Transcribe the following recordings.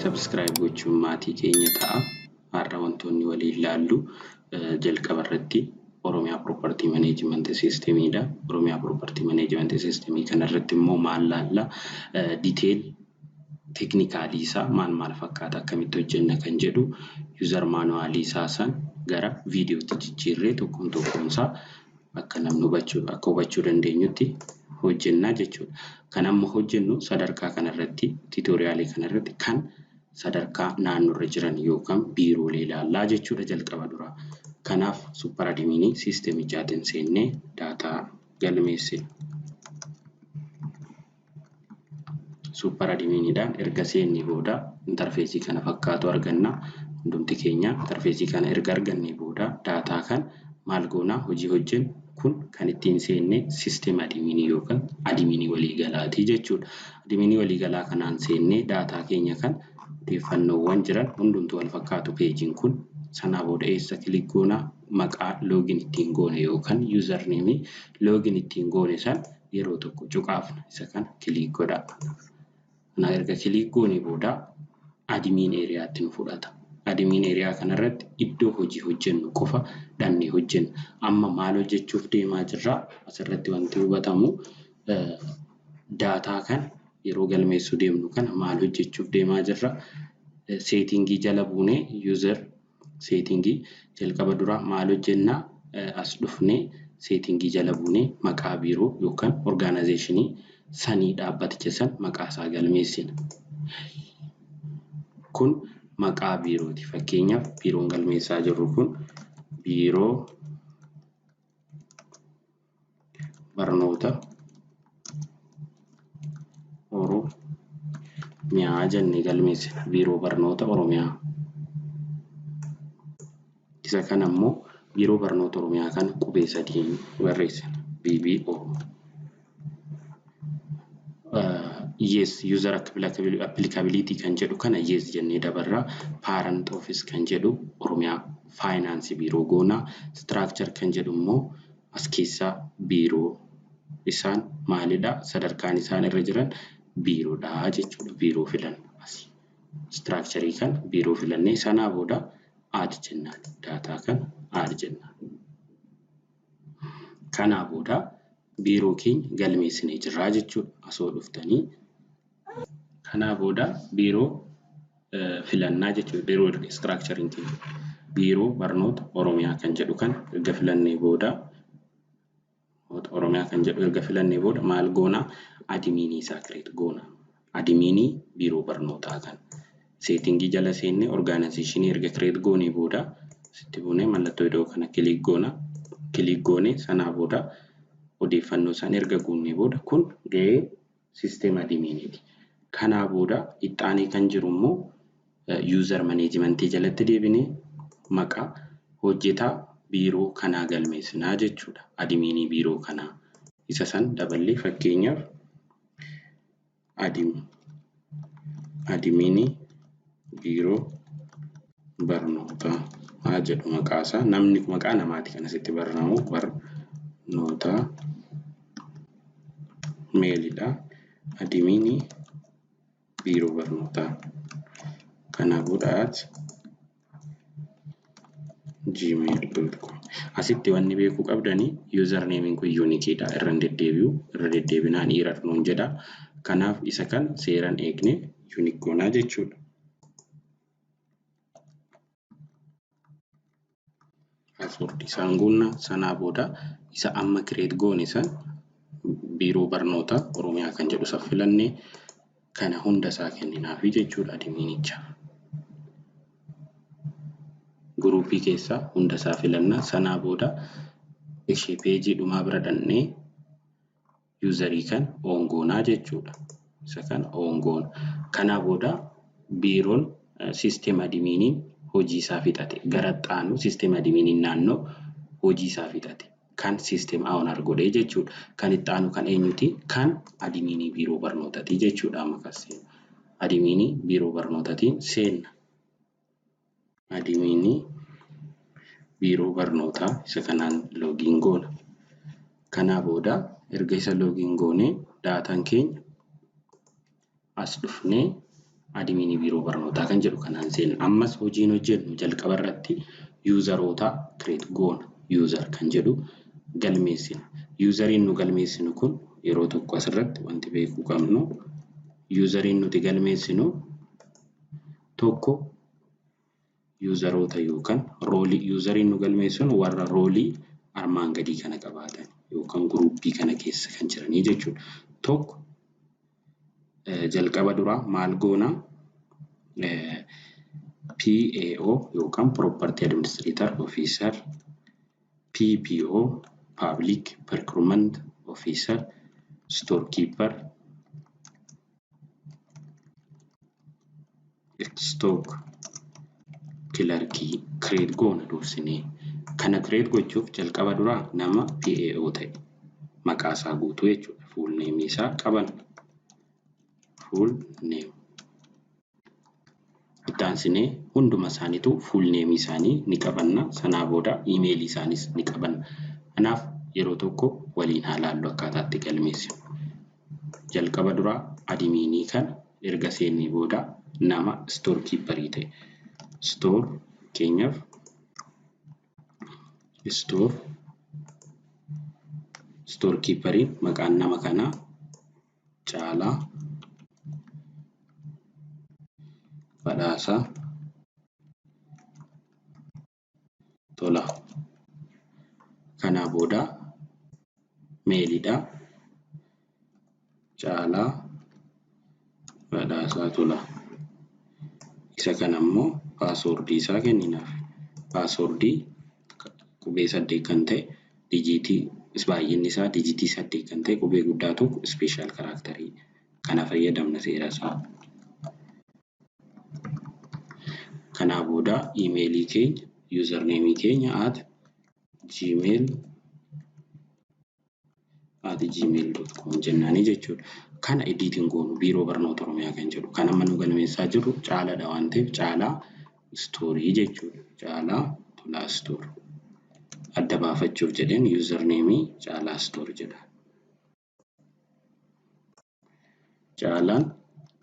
subscribe gochuun maatii keenya ta'a. Har'a wantoonni waliin ilaallu jalqaba irratti Oromiyaa Property Management System dha. Oromiyaa Property Management System kana irratti immoo maal laalla detail technically isaa maal fakkaata akkamitti hojjenna kan jedhu user manual isaa san gara viidiyootti jijjiirree tokkoon isaa akka namni hubachuu dandeenyutti hojjennaa jechuudha. Kan amma hojjennu sadarkaa kana irratti tutorialii kana irratti kan sadarkaa naannoorra jiran yookaan biiroolee ilaallaa jechuudha jalqaba dura. Kanaaf super admin systemichaatiin seennee data galmeessina. Super adminidhaan erga seennee booda interface kana fakkaatu arganna. Hundumti keenya interface kana erga argannee booda data kan maal goona hojii hojjennu kun kan ittiin seennee system admin yookaan admin waliigalaati jechuudha. Admin waliigalaa kanaan seennee data keenya kan odeeffannoowwan jiran hundumtuu wal fakkaatu peejiin kun sanaa booda eessa kilik goona maqaa login ittiin goone yookaan username login ittiin goone san yeroo tokko cuqaafna isa kan kilik godha. Na erga kilik goone booda admin areaatti nu fudhata. Admin area kana irratti iddoo hojii hojjennu qofa dhannee hojjenna. Amma maal hojjechuuf deemaa jirra? Asirratti wanti hubatamu data kan yeroo galmeessuu deemnu kana maal hojjechuuf deemaa jirra? Settingii jala buunee user settingii jalqaba dura maal hojjennaa as dhufnee settingii jala buunee maqaa biiroo yookaan organizationii sanii dhaabbaticha san maqaa isaa galmeessina. Kun maqaa biirooti. Fakkeenyaaf biiroon galmeessaa jirru kun biiroo barnoota Oromiyaa jennee galmeessina. Biiroo barnoota Oromiyaa. Isa kana immoo biiroo barnoota Oromiyaa kana qubee sadiin barreessina. BBO. Yes, user applicability kan jedhu kana yes jennee dabarraa. Parent office kan jedhu Oromiyaa finance biiroo goona. Structure kan jedhu immoo as keessaa biiroo isaan maalidha? Sadarkaan isaan irra jiran biiroodha jechuudha. Biiroo filanna as. Structure kan biiroo filannee sanaa booda add jennaan. Data kan add jennaan. Kanaa booda biiroo keenya galmeessinee jirra jechuudha. Asoo dhuftanii kanaa booda biiroo filannaa jechuudha. Biiroo structuring keenya biiroo barnoota Oromiyaa kan jedhu kan erga filannee booda Oromiyaa kan jedhu erga filannee booda maal goona? Adminii isaa create goona. Adminii biiroo barnootaa kan settingii jala seennee organizationii erga create goonee booda sitti buunee mallattoo iddoo kana click goona. Click goonee sanaa booda odeeffannoo san erga guunnee booda kun ga'ee system adminiiti. Kanaa booda ittaanee kan jiru immoo user management jalatti deebinee maqaa hojjetaa biiroo kanaa galmeessinaa jechuudha. Adminii biiroo kanaa isa san daballee fakkeenyaaf adminii biiroo barnootaa haa jedhu maqaa isaa. Namni maqaa namaati kan asitti barreeffamu barnoota meelidha. Adminii biiroo barnootaa kana godhaat gmail.com. Asitti wanni beekuu qabdanii username kun unique dha. Irra deddeebinaan error nuun jedha. Kanaaf isa kan seeraan eegne unique goonaa jechuudha. Password isaan guunna sanaa booda isa amma create goone san biiroo barnoota Oromiyaa kan jedhu isa filannee kana hunda isaa kenninaafi jechuudha adminicha. Groupii keessaa hunda isaa filanna sanaa booda ishee peejii dhumaa bira dhannee userii kan on goonaa jechuudha. Isa kan on goona. Kanaa booda biiroon system adminiin hojii isaa fixate. Gara xaanu system adminiin naannoo hojii isaa fixate. Kan system owner godhee jechuudha. Kan itti aanu kan eenyuti? Kan adminii biiroo barnootaati jechuudha. Amma kassee adminii biiroo barnootaatiin seenna. Adminii biiroo barnootaa isa kanaan login goona. Kanaa booda erga isa login goone daataan keenya as dhufnee adminii biiroo barnootaa kan jedhu kanaan seenna. Ammas hojiin hojjennu jalqaba irratti yuuzaroota create goona. User kan jedhu galmeessina. Useriin nu galmeessinu kun yeroo tokko asirratti wanti beekuu qabnu useriin nuti galmeessinu tokko useroota yookaan roolii useriin nu galmeessinu warra roolii armaan gadii kana qabaatan yookaan guruppii kana keessa kan jiranii jechuudha. Tokko jalqaba duraa maal goona PAO yookaan Property Administrator Officer, PPO Public Procurement Officer, Storekeeper, Stock Clerkii create goona dursinee. Kana create gochuuf jalqaba duraa nama PAO ta'e maqaa isaa guutuu jechuudha. Full name isaa qaban. Full name. Ittaansinee hunduma isaaniitu full name isaanii ni qabanna. Sanaa booda email isaanis ni qabanna. Kanaaf yeroo tokko waliin haa ilaallu akkaataatti galmeessinu. Jalqaba duraa adminii kana erga seennee booda nama storekeeperii ta'e. Store keenyaaf storekeeperiin maqaan nama kanaa Caalaa Badhaasaa Tolaa. Kanaa booda meelidha. Caalaa Badhaasaa Tolaa. Isa kana immoo paaswordii isaa kenninaaf. Paaswordii qubee 8 kan ta'e dijiitii baay'inni isaa dijiitii 8 kan ta'e qubee guddaa tokko special kaaraakterii kana fayyadamna seera isaa. Kanaa booda emailii keenya username keenya @gmail.com jennaanii jechuudha. Kana editing goonu biiroo barnoota Oromiyaa kan jedhu. Kan amma nu galmeessaa jirru Caalaadha waan ta'eef Caalaa Storii jechuudha. Caalaa Tolaa Store. Adda baafachuuf jedheen username Caalaa Store jedha.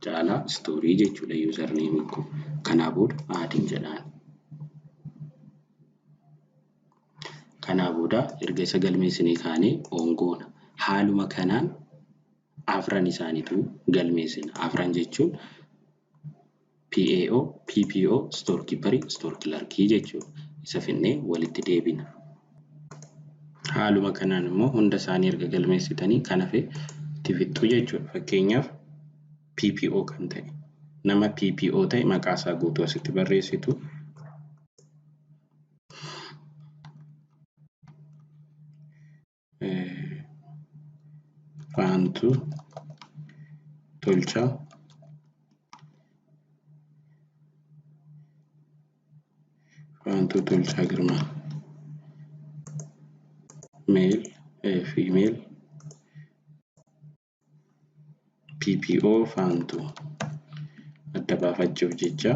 Caalaa Storii jechuudha username kun. Kanaa booda adding jedhaan. Kanaa booda erga isa galmeessinee kaanee on goona. Haaluma kanaan afran isaaniitu galmeessina. Afran jechuun PAO, PPO, Storekeeper, Store Clerkii jechuudha. Isa finnee walitti deebina. Haaluma kanaan immoo hunda isaanii erga galmeessitanii kan hafe itti fixxu jechuudha. Fakkeenyaaf PPO kan ta'e nama PPO ta'e maqaa isaa guutuu asitti barreessitu. Faantuu Tolchaa Girmaa. Female PPO Faantuu adda baafachuuf jecha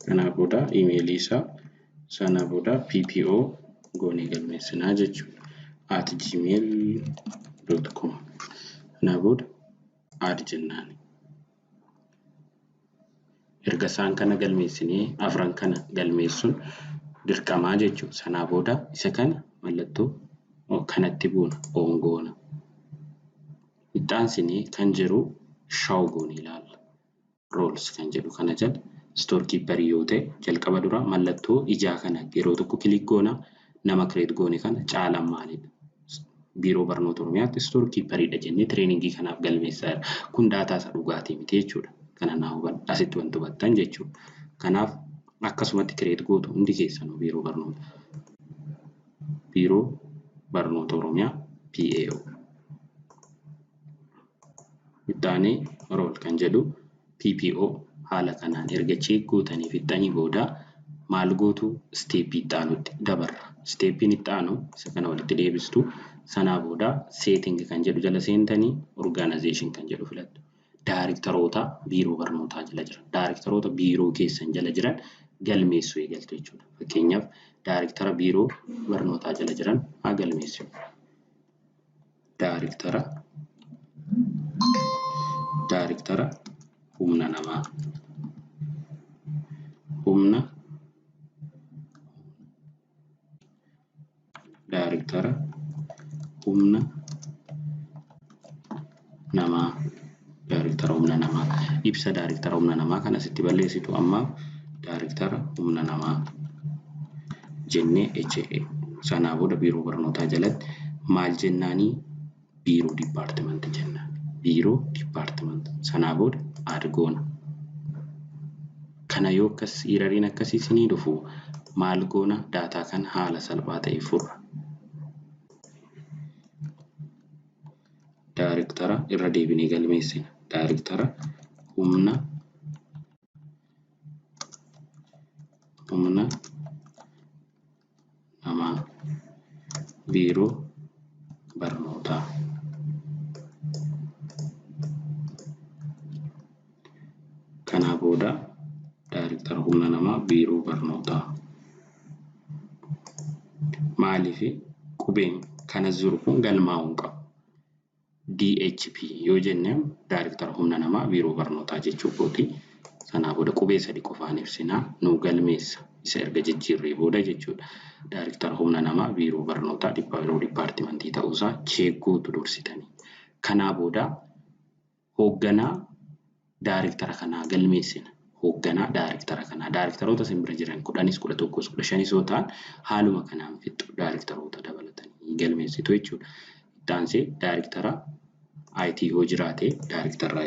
kanaa booda emailii isaa sana booda PPO goonee galmeessinaa jechuudha. @gmail.com. Kanaa booda add jennaan. Erga isaan kana galmeessinee afran kana galmeessuun dirqamaa jechuudha. Sanaa booda isa kana mallattoo kanatti buuna on goona. Ittaansinee kan jiru show goonee ilaalla. Roles kan jedhu kana jala Storekeeper yoo ta'e jalqaba dura mallattoo ijaa kana yeroo tokko kilik goona. Nama create goone kana Caalaan maalidha? Biiroo barnoota Oromiyaatti Storekeeperidha jennee treeningii kanaaf galmeessaa jira. Kun daataa isa dhugaatii miti jechuudha. Kana naa hubadhaa asitti wanti hubattan jechuudha. Kanaaf akkasumatti create gootu hundi keessanuu biiroo barnoota Oromiyaa PAO. Ittaanee role kan jedhu PPO haala kanaan erga check gootanii fixxanii booda maal gootu step itti aanutti dabarra. Stepin itti aanu isa kana walitti deebistu. Sanaa booda setting kan jedhu jala seentanii organization kan jedhu filattu. Daarektaroota biiroo barnootaa jala jira. Daarektaroota biiroo keessan jala jiran galmeessuu eegaltu jechuudha. Fakkeenyaaf daarektara biiroo barnootaa jala jiran haa galmeessu. Daariktara humna namaa. Daariktara humna namaa. Daariktara humna namaa. Ibsa daariktara humna namaa kan asitti balleessitu amma daariktara humna namaa jennee HA. Sanaa booda biiroo barnootaa jalatti maal jennaanii? Biiroo dipaartimentii jenna. Biiroo dipaartimentii. Sanaa booda argoona. Kana yoo akkas hiriiriin akkasii isinii dhufu maal goona? Daataa kan haala salphaa ta'e furra. Daariktara irra deebinee galmeessina. Daariktara humna namaa biiroo barnootaa. Kanaa booda daariktara humna namaa biiroo barnootaa. Maaliif qubeen kana jiru kun galmaa'uun qabu? DHP yoo jennaan daariktara humna namaa biiroo barnootaa jechuu kooti. Sanaa booda qubee sadii qofaan ibsinaa nu galmeessa. Isa erga jijjiirree booda jechuudha. Daariktara humna namaa biiroo barnootaa biiroo dipaartimentii ta'uusaa cheekkuutu dursitanii. Kanaa booda hoogganaa daariktara kanaa galmeessina. Hoogganaa daariktara kanaa. Daariktaroota isin bira jiran 10, 11, 15 yoo ta'an haaluma kanaan fixu daariktaroota dabalatanii galmeessitu jechuudha. Itti aansee daariktara IT yoo jiraate daariktara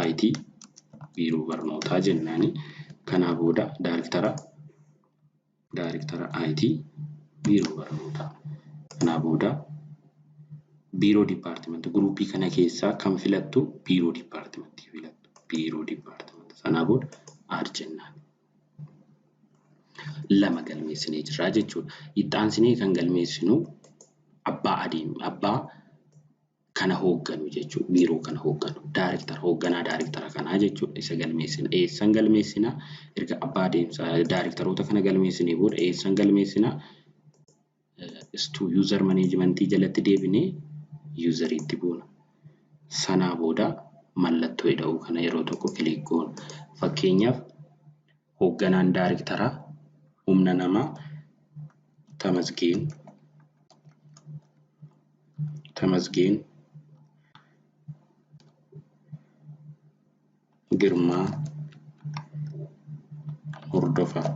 IT biiroo barnootaa jennaani. Kanaa booda daariktara IT biiroo barnootaa. Kanaa booda biiroo dipaartimentii guruupii kana keessaa kan filattu biiroo dipaartimentii filattu. Biiroo dipaartimentii. Sanaa booda aad jennaan. Lama galmeessinee jirra jechuudha. Itti aansinee kan galmeessinu abbaa kana hoogganu jechuudha. Biiroo kana hoogganu. Daariktara hoogganaa daariktara kanaa jechuudha. Isa galmeessina. Eessan galmeessina? Erga abbaa deemsaa daariktaroota kana galmeessinee booda eessan galmeessina? User managementii jalatti deebinee useriitti buuna. Sanaa booda mallattoo hidhuu kana yeroo tokko kilik goona. Fakkeenyaaf hoogganaan daariktara humna namaa Tamasgeen Girmaa Hordofaa.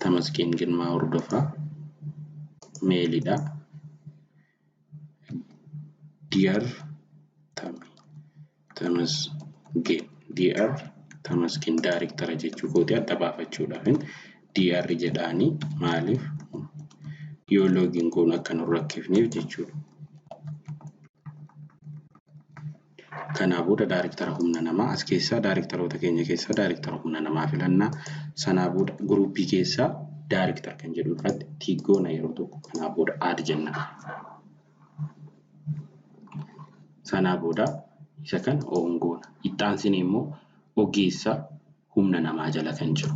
Tamasgeen Girmaa Hordofaa meelidha. Dear Tamasgeen daariktara jechuu kooti adda baafachuudhaaf DR jedhaanii maaliif yoo loogiin kun akka nu rakkifneef jechuudha. Kanaa booda daariktara humna namaa as keessaa daariktaroota keenya keessaa daariktara humna namaa filannaa. Sanaa booda guruupii keessaa daariktara kan jedhu irratti tigoona yeroo tokko. Kanaa booda aad jenna. Sanaa booda isa kan ongoona. Itti aansinee immoo ogeessa humna namaa jala kan jiru.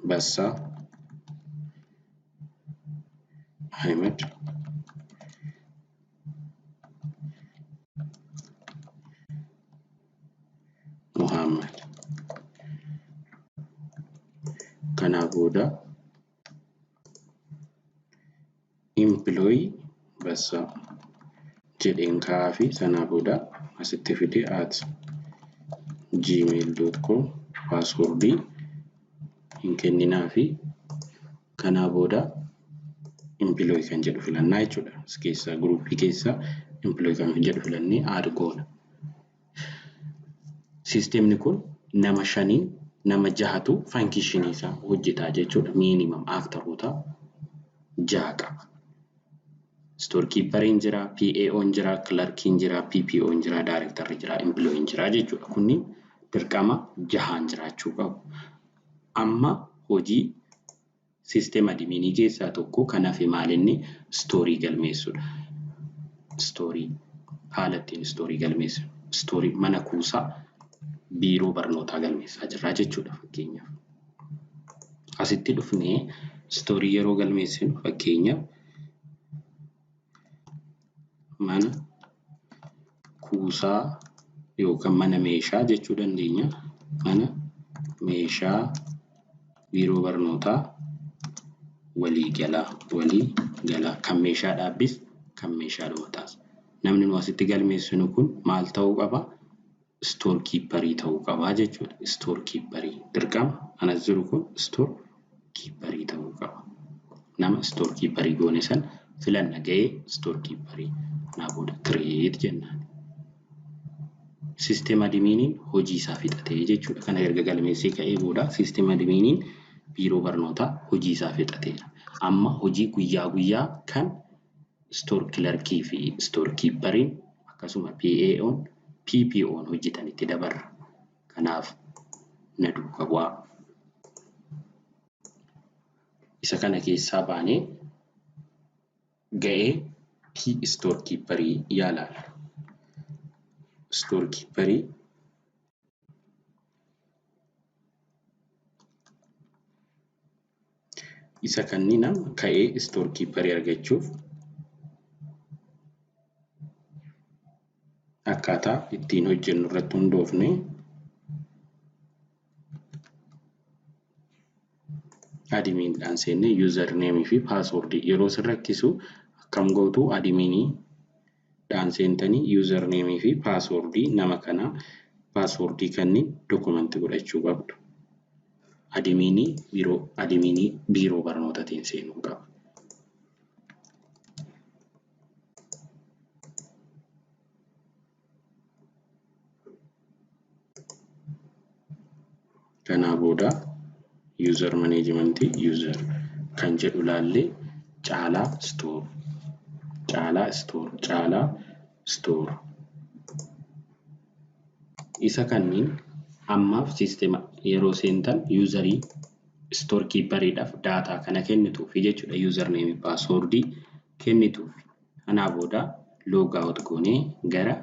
Bassaa Ahmed Muhammad. Kanaa booda employee Bassaa jedheen kaa'aa sanaa booda asitti fidee @gmail.com paaswordii hin kenninaa fi kanaa booda employee kan jedhu filannaa jechuudha. As keessaa guruupii keessaa employee kan jedhu filannee aad goona. Siistemni kun nama 5 nama 6tu fankishinii isaa hojjetaa jechuudha. Minimum aaktaroota 6 qaba. Storekeeperiin jira, PAO'n jira, clerkiin jira, PPO'n jira, daariktarri jira, employee'n jira jechuudha. Kunniin dirqama 6 jiraachuu qabu. Amma hojii siistema adminii keessaa tokko kan hafe maalinni stoorii galmeessuudha. Stoorii haala ittiin stoorii galmeessu. Stoorii mana kuusaa biiroo barnootaa galmeessaa jirra jechuudha fakkeenyaaf. Asitti dhufnee istoorii yeroo galmeessinu fakkeenyaaf mana kuusaa yookaan mana meeshaa jechuu dandeenya. Mana meeshaa biiroo barnootaa waliigalaa kan meeshaa dhaabbis kan meeshaa dhuunfaas. Namni nu asitti galmeessinu kun maal ta'uu qaba? Stoor kiipparii ta'uu qaba jechuudha. Stoor kiipparii dirqama anas jiru kun stoor kiipparii ta'uu qaba. Nama stoor kiipparii goone san filanna ga'ee stoor kiipparii naa booda kireet jennaan. Sisteema adimiiniin hojii isaa fixatee jechuudha. Kana erga galmeessee ka'ee booda sisteema adimiiniin biiroo barnootaa hojii isaa fixateera. Amma hojii guyyaa guyyaa kan stoor kilarkii fi stoor kiippariin akkasuma PPO'n hojjetan itti dabarra. Kanaaf na duukaa bu'aa. Isa kana keessaa baanee ga'ee stoor kiipparii ilaalla. Stoor kiipparii isa kanni nama ka'ee stoor kiipparii argachuuf akkaataa ittiin hojjennu irratti hundoofne adimiinidhaan seennee yuuzar neemii fi paaswordii yeroo sin rakkisu akkam gootu adimiinidhaan seentanii yuuzar neemii fi paaswordii nama kanaa paaswordii kanneen dokumentii godhachuu qabdu. Adimiinii biiroo barnootaatiin seenuu qaba. Kanaa booda user management user kan jedhu laallee caalaa store isa kanniin ammaaf sisteema yeroo seentan userii store kiippariidhaaf daataa kana kennituufi jechuudha. User name passwordii kennituufi. Kanaa booda log out goonee gara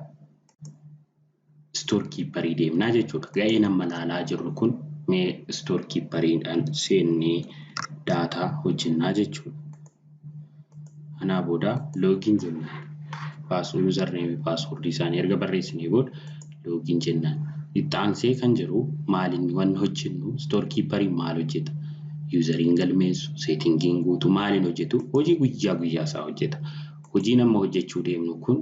store kiipparii deemnaa jechuudha. Ga'ee nama laalaa jirru kun mee store kiippariidhaan seennee daataa hojjennaa jechuudha. Kanaa booda login jennaan. User name passwordii isaanii erga barreessinee booda login jennaan. Itti aansee kan jiru maaliin waan hojjennu store kiippariin maal hojjeta? Useriin galmeessu, settingiin guutuu maaliin hojjetu? Hojii guyyaa guyyaa isaa hojjeta. Hojii nama hojjechuu deemnu kun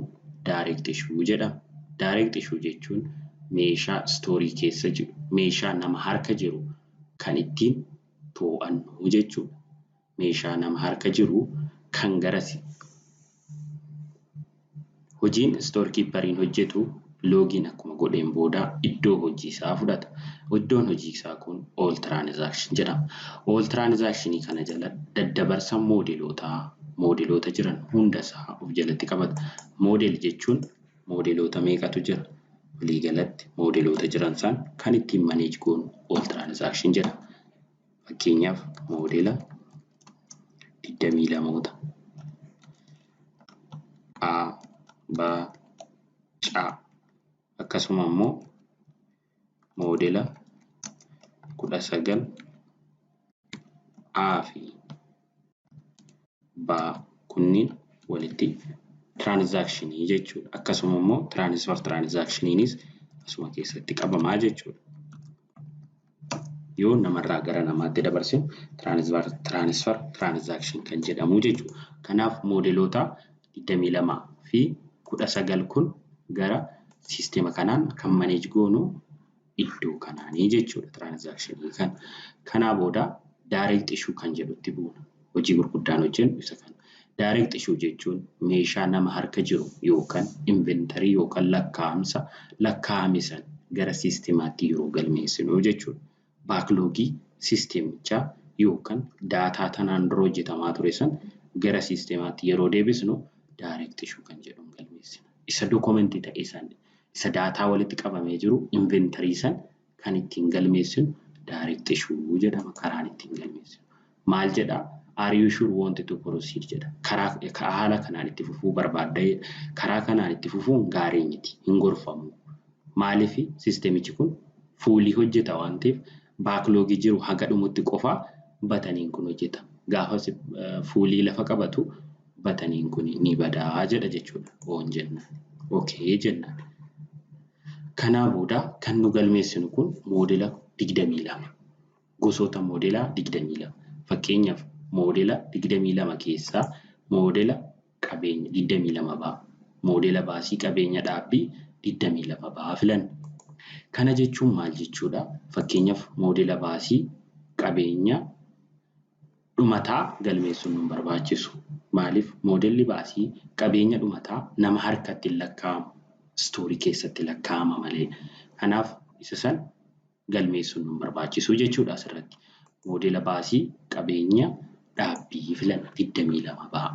direct issue jedhama. Direct issue jechuun meeshaa stoorii keessa jiru, meeshaa nama harka jiru kan ittiin to'annu jechuudha. Meeshaa nama harka jiru kan garasi. Hojiin store kiippariin hojjetu login akkuma godheen booda iddoo hojii isaa fudhata. Iddoon hojii isaa kun all transaction jedhama. All transaction kana jala daddabarsa moodeloota jiran hunda isaa of jalatti qabata. Moodel jechuun moodeloota meeqatu jira? Waliigalatti moodeloota jiran san kan ittiin manage goonu all transaction jedhama. Fakkeenyaaf moodela 22 A, B, C akkasuma immoo moodela 19 A fi B kunniin walitti transaction jechuudha. Akkasuma immoo transfer transactioniinis asuma keessatti qabamaa jechuudha. Yoo namarraa gara namaatti dabarsinu transfer transaction kan jedhamu jechuudha. Kanaaf moodeloota 22 fi 19 kun gara sisteema kanaan kan manage goonu iddoo kanaanii jechuudha transaction kan. Kanaa booda direct issue kan jedhutti buuna. Hojii gurguddaan hojjennu isa kana. Direct issue jechuun meeshaa nama harka jiru yookaan inventory yookaan lakkaa'ame san gara sisteemaatti yeroo galmeessinu jechuudha. Backlogii sisteemichaa yookaan daataa tanaan dura hojjetamaa ture san gara sisteemaatti yeroo deebisnu direct issue kan jedhamu galmeessina. Isa dokumentii ta'e san isa daataa walitti qabamee jiru inventory san kan ittiin galmeessinu direct issue jedhama. Karaan ittiin galmeessinu maal jedhaa? Are you sure wanted to proceed jedha. Haala kanaan itti fufuu barbaadda. Karaa kanaan itti fufuun gaarii miti, hin gorfamu. Maaliif sisteemichi kun fuulii hojjeta waan ta'eef baakloogii jiru haga dhumutti qofa bataniin kun hojjeta. Gaafa fuulii lafa qabatu bataniin kun ni badaa jedha jechuudha. Oon jennaan. Okay jennaan. Kanaa booda kan nu galmeessinu kun moodela 22. Gosoota moodelaa 22. Fakkeenyaaf moodela 22 keessaa moodela qabeenya 22 ba'a. Moodela baasii qabeenya dhaabbii 22 ba'a filan. Kana jechuun maal jechuudha? Fakkeenyaaf moodela baasii qabeenya dhumataa galmeessuun nu barbaachisu. Maaliif moodelli baasii qabeenya dhumataa nama harkatti lakkaa'amu stoorii keessatti lakkaa'ama malee. Kanaaf isa san galmeessuun nu barbaachisu jechuudha asirratti. Moodela baasii qabeenya dhaabbii filan 22 ba'a.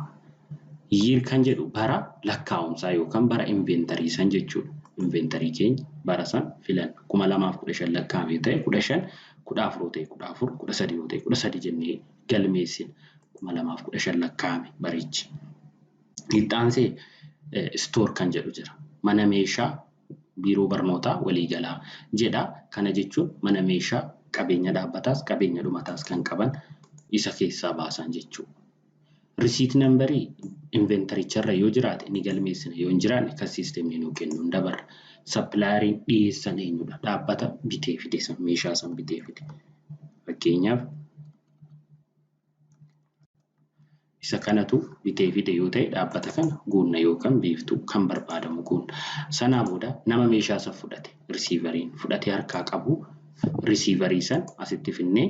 Year kan jedhu bara lakkaa'umsaa yookaan bara inventorii san jechuudha. Inventorii keenya bara san filan 2015 lakkaa'ame ta'e 15, 14 ta'e 14, 13 ta'e 13 jennee galmeessina. 2015 lakkaa'ame barichi. Ittaansee store kan jedhu jira. Mana meeshaa biiroo barnootaa waliigalaa jedha. Kana jechuun mana meeshaa qabeenya dhaabbataas qabeenya dhumataas kan qaban isa keessaa baasan jechuudha. Receipt numberii inventaricharra yoo jiraate ni galmeessina. Yoo hin jiraanne kan siistemni nuu kennu hin dabarra. Supplieriin dhiyeessan eenyudha? Dhaabbata bitee fide san meeshaa san bitee fide. Fakkeenyaaf isa kanatu bitee fide yoo ta'e dhaabbata kana guunna yookaan biiftuu kan barbaadamu guunna. Sanaa booda nama meeshaa san fudhate risiiveriin fudhatee harkaa qabu risiiverii san asitti finnee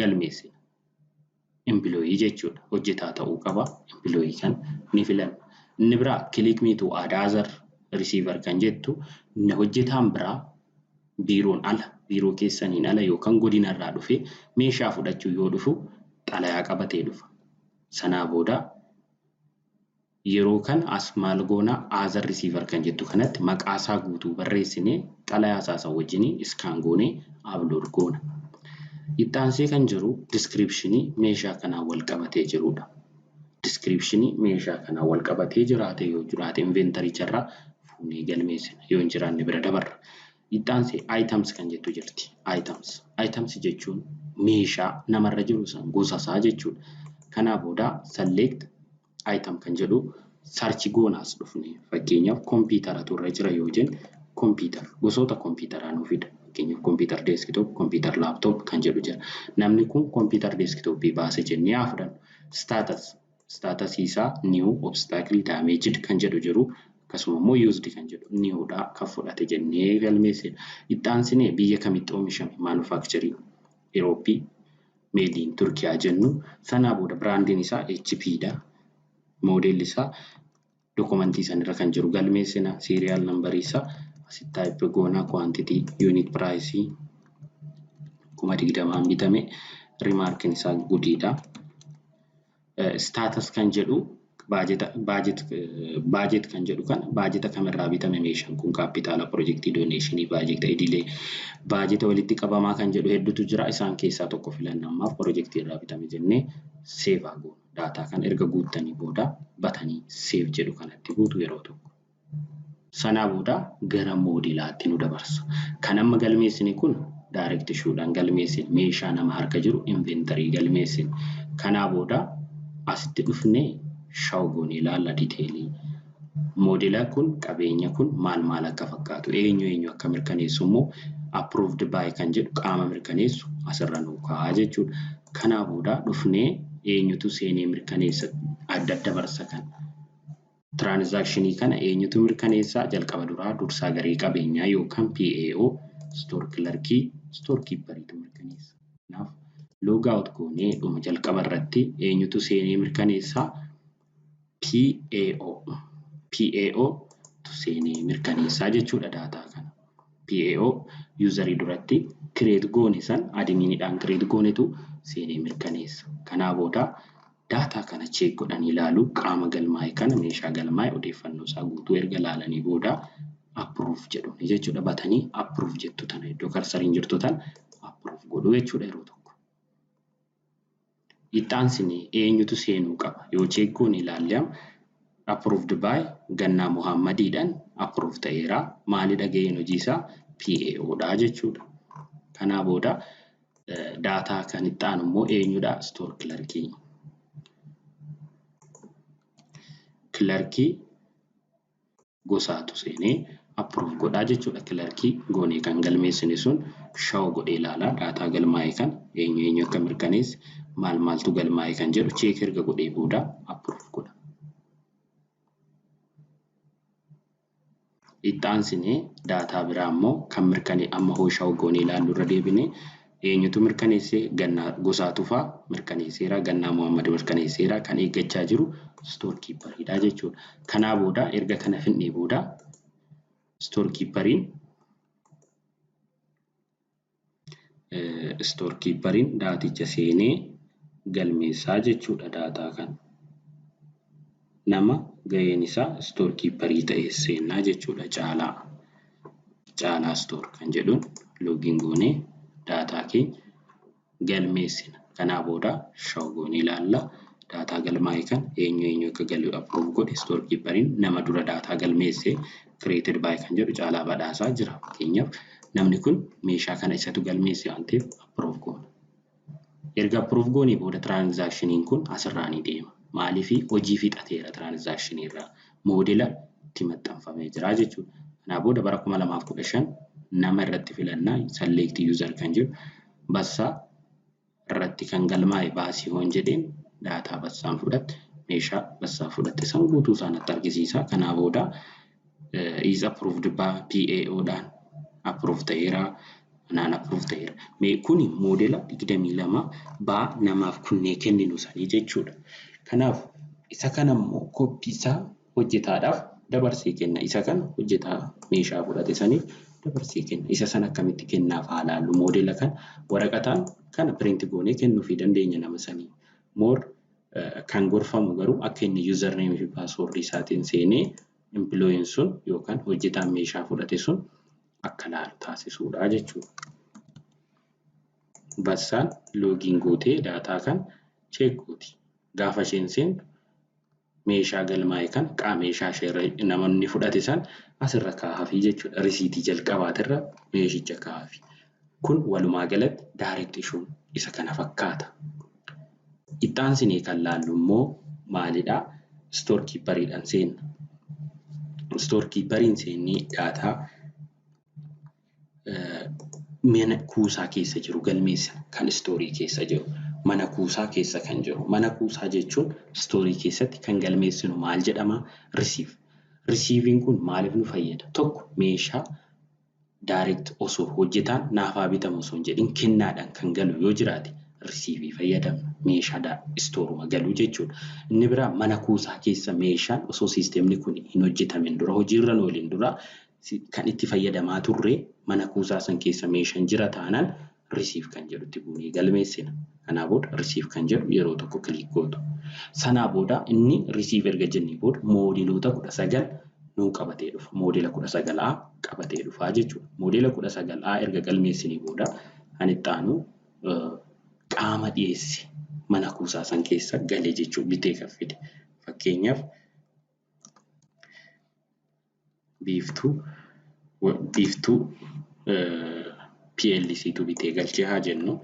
galmeessina. Employee jechuudha. Hojjetaa ta'uu qaba. Employee kan ni filan. Inni biraa click me to add other receiver kan jettu hojjetaan biraa biiroon ala biiroo keessaniin ala yookaan godinarraa dhufe meeshaa fudhachuu yoo dhufu xalayaa qabatee dhufa. Sanaa booda yeroo kan as maal goona other receiver kan jettu kanatti maqaasaa guutuu barreessinee xalayaa isaa wajjin iskaan goonee upload goona. Ittaansee kan jiru descriptionii meeshaa kanaa wal qabatee jirudha. Descriptionii meeshaa kanaa wal qabatee jiraate yoo jiraate inventaricharraa fuunee galmeessina. Yoo hin jiraanne bira dabarra. Ittaansee items kan jettu jirti. Items jechuun meeshaa namarra jiru san gosa isaa jechuudha. Kanaa booda select item kan jedhu search goonaas dhufne. Fakkeenyaaf kompiitaratu irra jira yoo jennu kompiitara gosoota kompiitaraa nuuf fida. Fakkeenyaaf kompiitar desktop, kompiitar laptop kan jedhu jira. Namni kun kompiitar desktopii baase jennee haa fudhannu. Status isaa new obstacle damaged kan jedhu jiru. Akkasuma immoo used kan jedhu newdha kan fudhate jennee galmeessina. Ittaansinee biyya kamitti oomishame manufacturing Europe made in Turkiyaa jennu. Sanaa booda biraandiin isaa HPdha. Modelli isaa dokumentii sanirra kan jiru galmeessina. Serial number isaa asitti type goona quantity unit price 20 bitame. Remarkin isaa goodiidha. Status kan jedhu budget kan jedhu kan budget kamirraa bitame meeshaan kun capital project donation budget idilee budget walitti qabamaa kan jedhu hedduutu jira. Isaan keessaa tokko filannamaaf project irraa bitame jennee save goona. Data kan erga guuttanii booda batanii save jedhu kanatti guutu yeroo tokko. Sanaa booda gara moodelaatti nu dabarsa. Kan amma galmeessine kun direct issuedhaan galmeessine meeshaa nama harka jiru inventory galmeessine. Kanaa booda asitti dhufnee shawgoon ilaalla detailii. Moodela kun qabeenya kun maal akka fakkaatu eenyu akka mirkaneessu immoo approved by kan jedhu qaama mirkaneessu asirra nu kaa'aa jechuudha. Kanaa booda dhufnee eenyutu seenee mirkaneessa adda dabarsa kan transaction kana eenyutu mirkaneessa jalqaba duraa dursaa garee qabeenyaa yookaan PAO store clerkii store keeperitu mirkaneessa. Kanaaf log out goonee dhuma jalqaba irratti eenyutu seenee mirkaneessa PAO tu seenee mirkaneessaa jechuudha data kana. PAO userii duratti create goone san adminiidhaan create goonetu seenee mirkaneessa. Kanaa booda data kana check godhan ilaalu qaama galmaa'e kana meeshaa galmaa'e odeeffannoo isaa guutuu erga ilaalanii booda approve jedhu jechuudha. Batanii approve jettu tana iddoo karsariin jirtu tan approve godhu jechuudha yeroo tokko. Ittaansine eenyutu seenuu qaba yoo check goone ilaallam approved by Gannaa Muhammadiidhaan approve ta'eera. Maalidha ga'een hojii isaa PAO dha jechuudha. Kanaa booda daataa kan itti aanu immoo eenyudha? Store clerkii. Clerkii gosaatu seenee approve godhaa jechuudha. Clerkii goonee kan galmeessine sun show godhee ilaalaa daataa galmaa'e kan eenyu akka mirkaneesse maaltu galmaa'e kan jedhu check erga godhee booda approve godha. Itti aansinee daataa biraa immoo kan mirkaneesse amma show goonee ilaallu irra deebinee eenyutu mirkaneessee Gannaa Gosaatu fa'aa mirkaneesseera, Gannaa Muhammad mirkaneesseera, kan eeggachaa jiru storekeeperidha jechuudha. Kanaa booda erga kana finnee booda storekeeperiin daaticha seenee galmeessaa jechuudha. Daataa kan nama gaheen isaa storekeeperii ta'e seenaa jechuudha. Caalaa store kan jedhuun login goonee daataa keenya galmeessina. Kanaa booda show goonee ilaalla. Daataa galmaa'e kan eenyu akka galu approve godhe storekeeperiin nama dura daataa galmeesse created by kan jedhu Caalaa Badhaasaa jira. Fakkeenyaaf namni kun meeshaa kana isatu galmeesse waan ta'eef approve goona. Erga approve goonee booda tiraanzaakshiniin kun asirraa ni deema. Maaliif hojii fixateera tiraanzaakshinii irraa moodela itti maxxanfamee jira jechuudha. Kanaa booda bara 2015 nama irratti filannaa select user kan jedhu bassaa irratti kan galmaa'e baasii hoon jedheen daataa bassaan fudhatte meeshaa bassaa fudhatte san guutuu isaanitti argisiisa. Kanaa booda is approved by PAO-dhaan approve ta'eera. Naan approve ta'eera. Kuni moodela 22 baa namaaf kunnee kenninu sanii jechuudha. Kanaaf isa kana immoo koppii isaa hojjetaadhaaf dabarsee kenna. Isa kana hojjetaa meeshaa fudhate saniif dabarsee kenna. Isa sana akkamitti kennaaf haa ilaallu. Moodela kan waraqataan kana print goonee kennuufii dandeenya nama sanii. Kan gorfamu garuu akka inni username fi password isaatiin seenee employeen sun yookaan hojjetaan meeshaa fudhate sun akka laalu taasisuudha jechuudha. Bassaan login gootee daataa kan check gooti. Gaafa isheen seentu meeshaa galmaa'e kan meeshaa ishee namoonni fudhate san asirra kaa'aafii jechuudha. Risiitii jalqabaatirra meeshicha kaa'aafii. Kun walumaa galatti direct issue isa kana fakkaata. Itti aansinee kan laallu immoo maalidhaa? Storekeeperiidhaan seenna. Storekeeperiin seennee daataa mana kuusaa keessa jiru galmeessina. Kan storii keessa jiru mana kuusaa keessa kan jiru. Mana kuusaa jechuun storii keessatti kan galmeessinu maal jedhama? Receive. Receiviin kun maaliif nu fayyada? Tokko meeshaa direct osoo hojjetaan naafaa bitamu osoo hin jedhin kennaadhaan kan galu yoo jiraate receive fayyadamna. Meeshaa stooruma galuu jechuudha. Inni biraa mana kuusaa keessa meeshaan osoo siistemni kun hin hojjetamin dura hojiirra oolin dura kan itti fayyadamaa turre mana kuusaa san keessa meeshaan jira taanaan receive kan jedhutti buunee galmeessina. Kanaa booda receive kan jedhu yeroo tokko click gootu. Sanaa booda inni receive erga jennee booda moodeloota 19 nuu qabatee dhufa. Moodela 19A qabatee dhufaa jechuudha. Moodela 19A erga galmeessinee booda kan itti aanu qaama dhiyeesse mana kuusaa san keessa galee jechuudha. Bitee kan fide. Fakkeenyaaf biiftuu PLCtu bitee galchee haa jennu.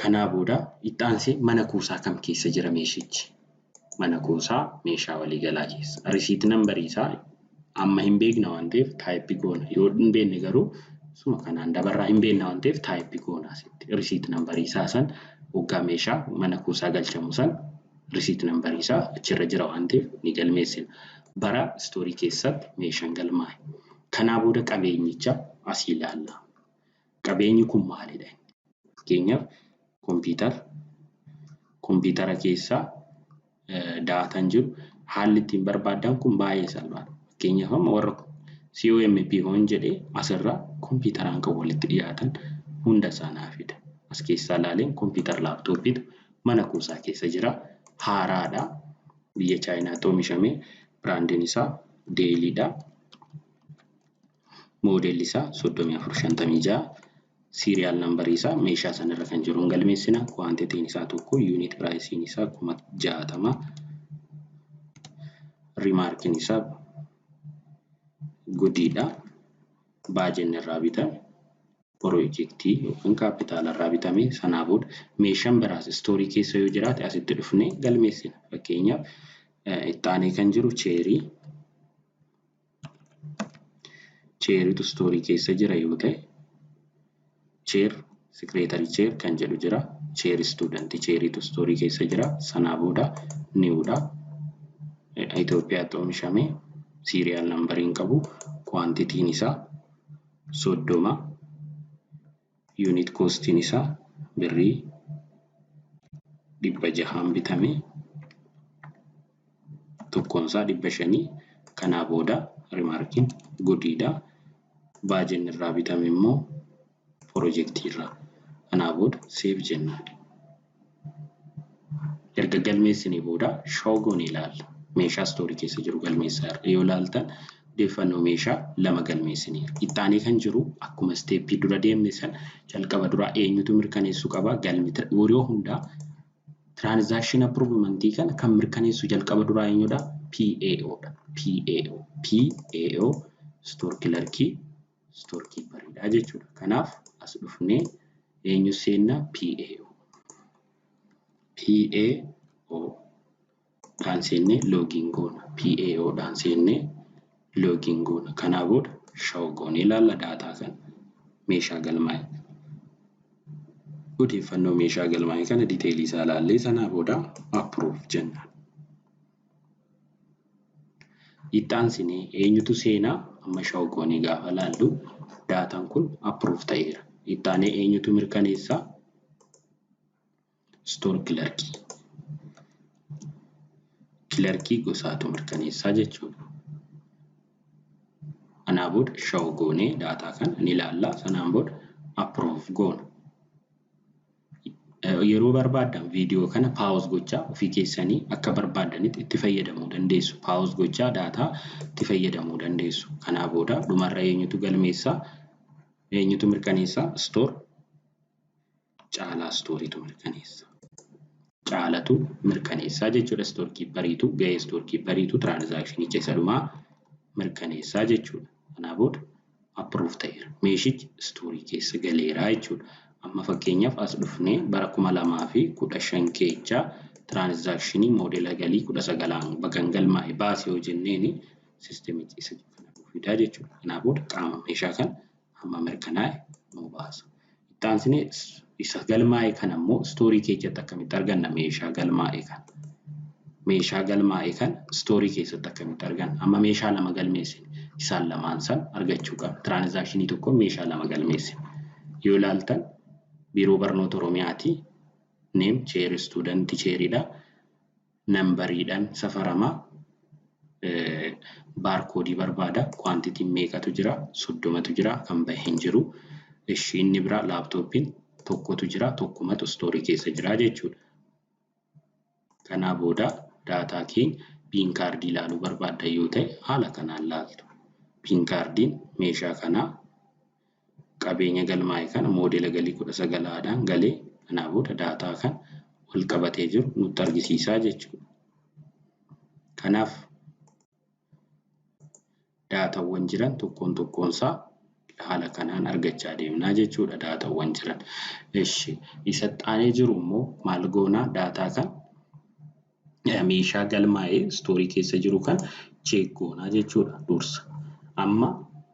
Kanaa booda itti aansee mana kuusaa kam keessa jira meeshichi? Mana kuusaa meeshaa waliigalaa keessa. Receipt number isaa amma hin beekna waan ta'eef type goona. Yoo hin beekne garuu suma kanaan dabarraa hin beekna waan ta'eef type goona asitti. Receipt number isaa san hoggaa meeshaa mana kuusaa galchamu san receipt number isaa achirra jira waan ta'eef ni galmeessina. Bara storii keessatti meeshaan galmaa'e. Kanaa booda qabeenyicha asii ilaalla. Qabeenyi kun maalidha? Fakkeenyaaf kompiitara keessaa daataan jiru haalli ittiin barbaadan kun baay'ee salphaadha. Fakkeenyaaf amma warra COMP hoon jedhee asirraa kompiitaraan kan walitti dhiyaatan hunda isaanii fida. As keessaa ilaaleen kompiitara laaptooppiitu mana kuusaa keessa jira. Haaraadha. Biyya Chaayinaatti oomishamee biraandiin isaa Deeliidha. Moodelli isaa 3456. Serial number isaa meeshaa sanarra kan jiru galmeessina. Quantity isaa tokko, unit price isaa 60. Remarkin isaa guddiidha. Baajeen irraa bitame. piroojeektii yookaan kaapitaala irraa bitame sanaa booda meeshaan biraas istoorii keessa yoo jiraate asitti dhufnee galmeessina. Fakkeenyaaf itti aanee kan jiru cheerii. Cheeriitu istoorii keessa jira yoo ta'e cheer sekireetarii cheer kan jedhu jira. Cheer istuudantii cheeriitu istoorii keessa jira. Sanaa booda niwudha. Itoophiyaatti oomishame siiriyaal nambariin qabu kwaantitiin isaa 30 yuunit koostiin isaa birrii 600 bitame tokkoon isaa 500 kanaa booda rimaarkiin godiidha. Baajeen irraa bitame immoo piroojeektii irraa. Kanaa booda seef jennaan. Erga galmeessinee booda shoogoon ilaalla. Meeshaa istoorii keessa jiru galmeessaa yoo ilaaltan odeeffannoo meeshaa 2 galmeessinee. Itti aanee kan jiru akkuma steeppii dura deemne san jalqaba duraa eenyutu mirkaneessuu qaba? Galmi yeroo hundaa tiraanzaakshina appiruuvimentii kana kan mirkaneessu jalqaba duraa eenyudha? PAOdha. PAO stoor kilarkii stoor kiipariidha jechuudha. Kanaaf as dhufnee eenyu seenna? PAO. PAO dhaan seennee loogiin goona. PAO dhaan seennee loogiin goona. Kanaa booda shoogoon ilaalla daataa kana meeshaa galmaa'e. Odeeffannoo meeshaa galmaa'e kana diteelii isaa ilaallee sanaa booda approve jenna. Itti aansinee eenyutu seenaa? Amma shoogoonii gaafa ilaallu daataan kun approve ta'eera. Itti aanee eenyutu mirkaneessaa? Stoor kilarkii. Kilarkii gosaatu mirkaneessaa jechuudha. Kanaa booda shoogoonee daataa kana ni ilaalla. Sanaan booda approve goona. Yeroo barbaadan viidiyoo kana paawuz gochaa ofii keessanii akka barbaadanitti itti fayyadamuu dandeessu. Paawuz gochaa daataa itti fayyadamuu dandeessu. Kanaa booda dhumarra eenyutu galmeessaa? Eenyutu mirkaneessaa? Stoor caalaa stooriitu mirkaneessa. Caalatu mirkaneessaa jechuudha. Stoor kiipariitu gahee stoor kiipariitu tiraanzaakshinicha isa dhumaa mirkaneessaa jechuudha. Kanaa booda approve ta'eera. Meeshichi istoorii keessa galeeraa jechuudha. Amma fakkeenyaaf as dhufnee bara 2015 keessa tiraanzaakshinii moodela galii 19 bakan galmaa'e baasee yoo jenneeni siistemichi isa kana fidaa jechuudha. Kanaa booda qaama meeshaa kana amma mirkanaa'e nu baasa. Itti aansinee isa galmaa'e kana immoo istoorii keessatti akkamitti arganna? Meeshaa galmaa'e kana. Meeshaa galmaa'e kana istoorii keessatti akkamitti arganna? Amma meeshaa 2 galmeessine isaan lamaan san argachuu qabna. Tiraanzaakshinii tokko meeshaa 2 galmeessine. Yoo ilaaltan biiroo barnoota Oromiyaati. Neem cheer istuudantii cheeriidha. Nambariidhaan safaramaa. Baarkoodii barbaada. Kwaantitiin meeqatu jira? 30tu jira. Kan bahe hin jiru. Inni biraa laaptooppiin tokkotu jira. Tokkumatu istoorii keessa jira jechuudha. Kanaa booda daataa keenya piin kaardii ilaaluu barbaadda yoo ta'e haala kanaan ilaaltu. Piin kaardiin meeshaa kanaa qabeenya galmaa'e kana moodela galii 19dhaan galee kanaa booda daataa kan wal qabatee jiru nutti argisiisaa jechuudha. Kanaaf daataawwan jiran tokkoon tokkoonsaa haala kanaan argachaa deemnaa jechuudha. Daataawwan jiran. Isa xaanee jiru immoo maal goonaa? Daataa kan meeshaa galmaa'ee istoorii keessa jiru kan cheek goonaa jechuudha dursa. Amma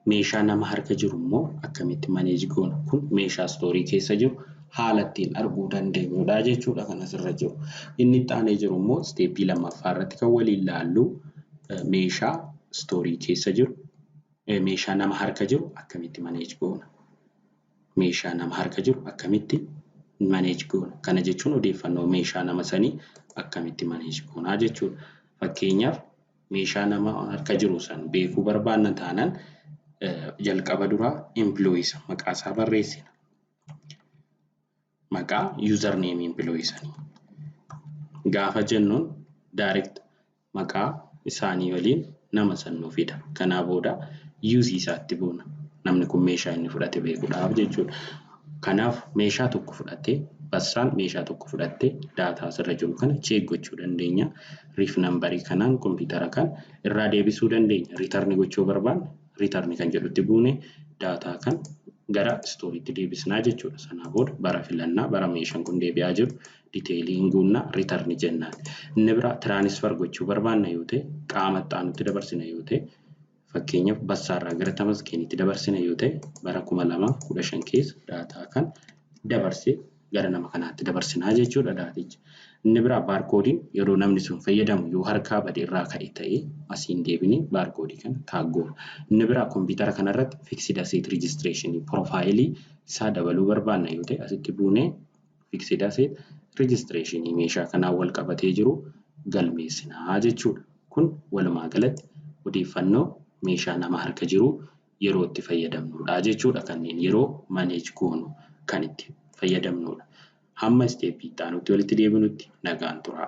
meeshaa nama harka jiru immoo akkamitti maneej goona? Kun meeshaa istoorii keessa jiru haala ittiin arguu dandeenyudha jechuudha kan asirra jiru. Inni xaanee jiru immoo steeppii lammaffaa irratti kan waliin ilaallu meeshaa istoorii keessa jiru meeshaa nama harka jiru akkamitti maneej goona? Meeshaa nama harka jiru akkamitti maneej goona? Kana jechuun odeeffannoo meeshaa nama sanii akkamitti maneej goonaa jechuudha. Fakkeenyaaf meeshaa nama harka jiru san beekuu barbaanna taanaan jalqaba duraa employees maqaa isaa barreessina. Maqaa username employees sanii. Gaafa jennuun direct maqaa isaanii waliin nama san nuu fida. Kanaa booda use isaatti buuna. Namni kun meeshaa inni fudhate beekuudhaaf jechuudha. Kanaaf meeshaa tokko fudhatee bassaan meeshaa tokko fudhattee daataa asirra jiru kana cheek gochuu dandeenya. Riif nambarii kanaan kompiitara kan irraa deebisuu dandeenya. Riitarni gochuu barbaanne riitarni kan jedhutti buune daataa kan gara stooriitti deebisnaa jechuudha. Sanaa booda bara filannaa bara meeshaan kun deebi'aa jiru diteeliin guunnaa riitarni jennaan. Inni biraa tiraanisfar gochuu barbaanna yoo ta'e qaama itti aanutti dabarsina yoo ta'e fakkeenyaaf Bassaarraa gara Tamasgeenitti dabarsina yoo ta'e bara 2015 keessa daataa kan dabarsee gara nama kanaatti dabarsinaa jechuudha daaticha. Inni biraa baarkoodiin yeroo namni sun fayyadamu yoo harkaa bade irraa ka'e ta'ee asiin deebinee baarkoodii kana taaggoona. Inni biraa kompiitara kanarratti fiiksida seet rijistireeshinii piroofaayilii isaa dabaluu barbaanna yoo ta'e asitti buunee fiiksida seet rijistireeshinii meeshaa kanaan wal qabatee jiru galmeessinaa jechuudha. Kun walumaa galatti odeeffannoo meeshaa nama harka jiru yeroo itti fayyadamnudha jechuudha. Kanneen yeroo maneej goonu kan itti fayyadamnudha. Hamma isteeppii itti aanutti walitti deebinutti nagaan turaa.